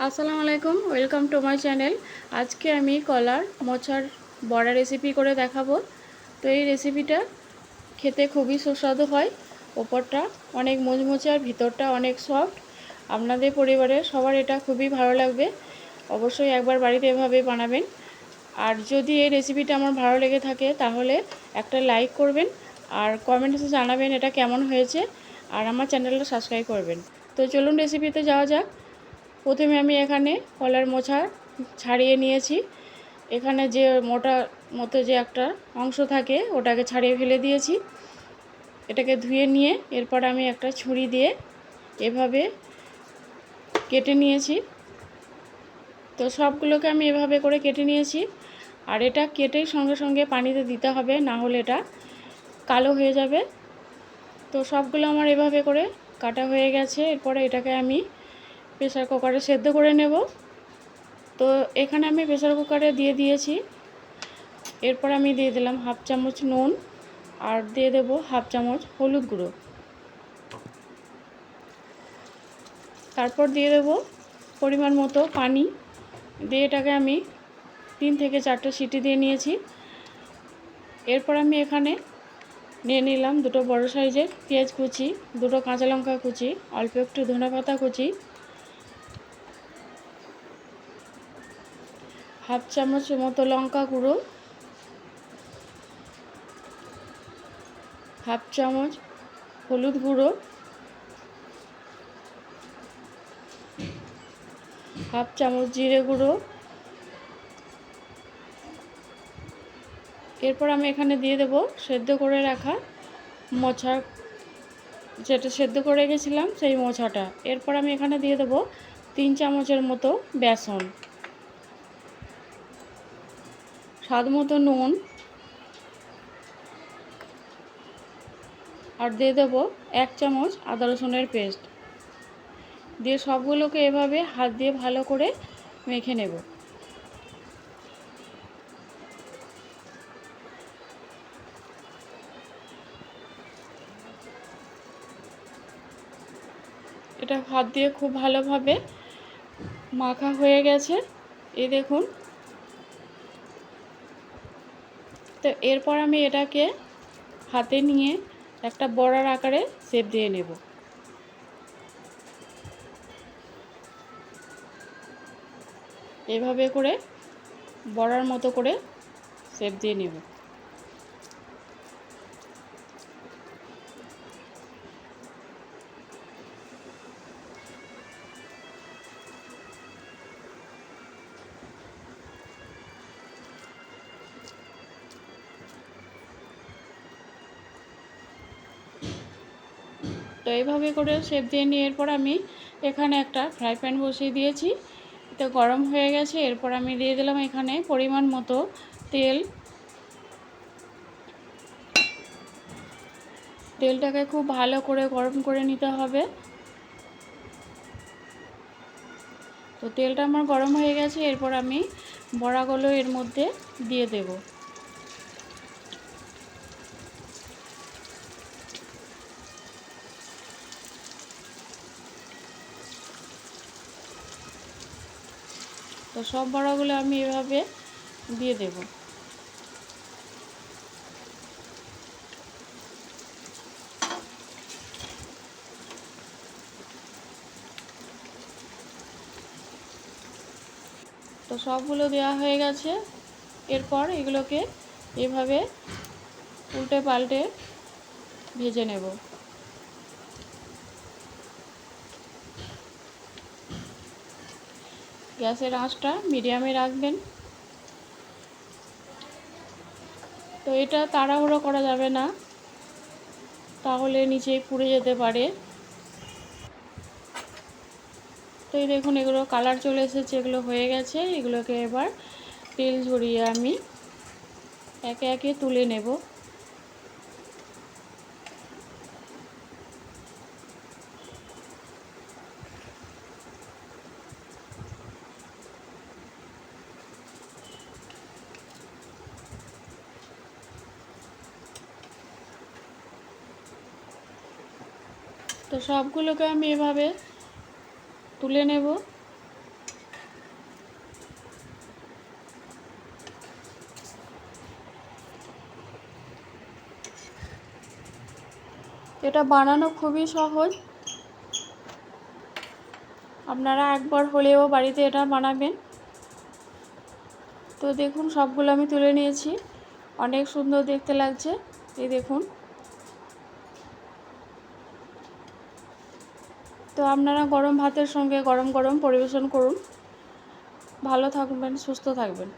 আসসালামু আলাইকুম, welcome to my channel. আজকে আমি কলার মোচার বড়া রেসিপি করে দেখাবো। তো এই রেসিপিটা খেতে খুবই সুস্বাদু হয়। ওপরটা অনেক মুচমুচে আর ভিতরটা অনেক সফট। আপনাদের পরিবারের সবার এটা খুবই ভালো লাগবে। অবশ্যই একবার বাড়িতে এভাবে বানাবেন। আর যদি এই রেসিপিটা আমার ভালো লেগে থাকে তাহলে একটা লাইক করবেন আর কমেন্টসে জানাবেন এটা কেমন হয়েছে, আর আমার চ্যানেলটা সাবস্ক্রাইব করবেন। তো চলুন রেসিপিতে যাওয়া যাক। প্রথমে আমি এখানে কলার মোচা ছাড়িয়ে নিয়েছি। এখানে যে মোটা মতো যে একটা অংশ থাকে ওটাকে ছাড়িয়ে ফেলে দিয়েছি। এটাকে ধুয়ে নিয়ে এরপর আমি একটা ছুরি দিয়ে এভাবে কেটে নিয়েছি। তো সবগুলোকে আমি এভাবে করে কেটে নিয়েছি। আর এটা কেটেই সঙ্গে সঙ্গে পানিতে দিতে হবে, না হলে এটা কালো হয়ে যাবে। তো সবগুলো আমার এভাবে করে কাটা হয়ে গেছে। এরপরে এটাকে আমি প্রেসার কুকারে সেদ্ধ করে নেব। তো এখানে আমি প্রেসার কুকারে দিয়ে দিয়েছি। এরপর আমি দিয়ে দিলাম হাফ চামচ নুন আর দিয়ে দেব হাফ চামচ হলুদ গুঁড়ো। তারপর দিয়ে দেব পরিমাণ মতো পানি। দিয়ে এটাকে আমি 3 থেকে 4টে সিটি দিয়ে নিয়েছি। এরপর আমি এখানে নিয়ে নিলাম দুটো বড় সাইজের পেঁয়াজ কুচি, দুটো কাঁচা লঙ্কা কুচি, অল্প একটু ধনেপাতা কুচি, হাফ চামচ মতো লঙ্কা গুঁড়ো, হাফ চামচ হলুদ গুঁড়ো, হাফ চামচ জিরে গুঁড়ো। এরপর আমি এখানে দিয়ে দেব সেদ্ধ করে রাখা মোচা, যেটা সেদ্ধ করে রেখেছিলাম সেই মোচাটা। এরপর আমি এখানে দিয়ে দেব 3 চামচের মতো বেসন, স্বাদ মতো নুন, আর দিয়ে দেব 1 চামচ আদা রসুনের পেস্ট। দিয়ে সবগুলোকে এভাবে হাত দিয়ে ভালো করে মেখে নেব। এটা হাত দিয়ে খুব ভালোভাবে মাখা হয়ে গেছে, এই দেখুন। তো এরপর আমি এটাকে হাতে নিয়ে একটা বড়ার আকারে শেপ দিয়ে নেব। এভাবে করে বড়ার মতো করে শেপ দিয়ে নেব। তো এইভাবে করে শেপ দিয়ে নিয়ে এরপর আমি এখানে একটা ফ্রাই প্যান বসিয়ে দিয়েছি। তো গরম হয়ে গেছে। এরপর আমি দিয়ে দিলাম এখানে পরিমাণ মতো তেল। তেলটাকে খুব ভালো করে গরম করে নিতে হবে। তো তেলটা আমার গরম হয়ে গেছে। এরপর আমি বড়াগুলো এর মধ্যে দিয়ে দেব। তো সব বড়াগুলো আমি এভাবে দিয়ে দেব। তো সবগুলো দেওয়া হয়ে গেছে। এরপর এগুলোকে এভাবে উল্টে পাল্টে ভেজে নেব। গ্যাসের আঁচটা মিডিয়ামে রাখবেন। তো এটা তাড়াহুড়ো করা যাবে না, তাহলে নিচে পুড়ে যেতে পারে। তো এই দেখুন এগুলো কালার চলে এসেছে, এগুলো হয়ে গেছে। এগুলোকে এবার তেল ঝরিয়ে আমি একে একে তুলে নেব। তো সবগুলোকে আমি এভাবে তুলে নেব। এটা বানানো খুবই সহজ, আপনারা একবার হলেও বাড়িতে এটা বানাবেন। তো দেখুন সবগুলো আমি তুলে নিয়েছি, অনেক সুন্দর দেখতে লাগছে। এই দেখুন। তো আপনারা গরম ভাতের সঙ্গে গরম গরম পরিবেশন করুন। ভালো থাকবেন, সুস্থ থাকবেন।